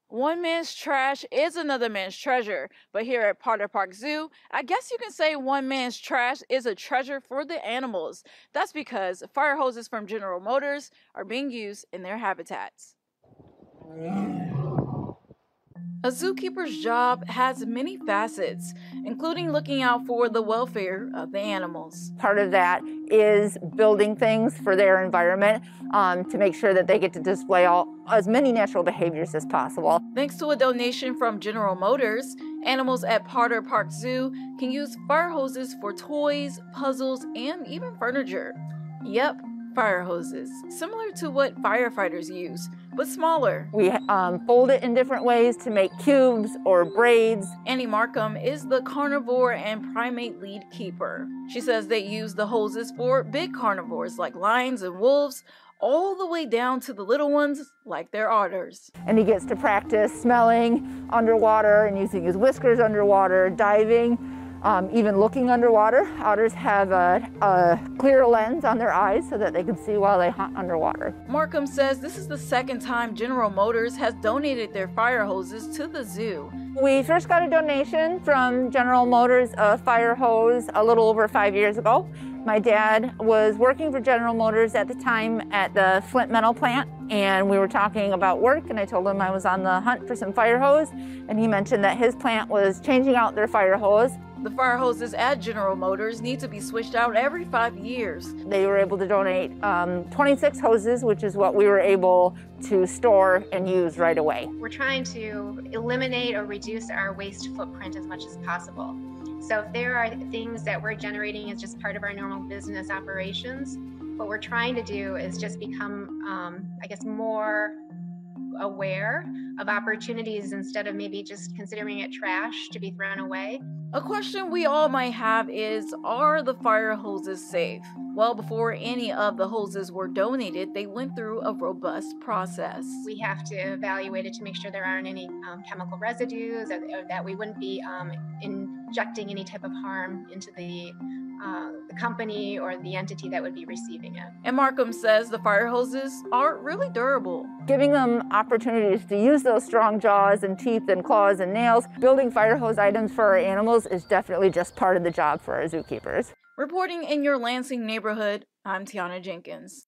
One man's trash is another man's treasure, but here at Potter Park Zoo, I guess you can say one man's trash is a treasure for the animals. That's because fire hoses from General Motors are being used in their habitats. A zookeeper's job has many facets, including looking out for the welfare of the animals. Part of that is building things for their environment to make sure that they get to display as many natural behaviors as possible. Thanks to a donation from General Motors, animals at Potter Park Zoo can use fire hoses for toys, puzzles, and even furniture. Yep, fire hoses, similar to what firefighters use, but smaller. We fold it in different ways to make cubes or braids. Annie Markham is the carnivore and primate lead keeper. She says they use the hoses for big carnivores like lions and wolves, all the way down to the little ones like their otters. And he gets to practice smelling underwater and using his whiskers underwater, diving, even looking underwater. Otters have a clear lens on their eyes so that they can see while they hunt underwater. Markham says this is the second time General Motors has donated their fire hoses to the zoo. We first got a donation from General Motors, a fire hose, a little over 5 years ago. My dad was working for General Motors at the time at the Flint Metal Plant, and we were talking about work, and I told him I was on the hunt for some fire hose, and he mentioned that his plant was changing out their fire hose. The fire hoses at General Motors need to be switched out every 5 years. They were able to donate 26 hoses, which is what we were able to store and use right away. We're trying to eliminate or reduce our waste footprint as much as possible. So if there are things that we're generating as just part of our normal business operations, what we're trying to do is just become, I guess, more aware of opportunities instead of maybe just considering it trash to be thrown away. A question we all might have is, are the fire hoses safe? Well, before any of the hoses were donated, they went through a robust process. We have to evaluate it to make sure there aren't any chemical residues or that we wouldn't be injecting any type of harm into the company or the entity that would be receiving it. And Markham says the fire hoses are really durable. Giving them opportunities to use those strong jaws and teeth and claws and nails, building fire hose items for our animals is definitely just part of the job for our zookeepers. Reporting in your Lansing neighborhood, I'm Tiana Jenkins.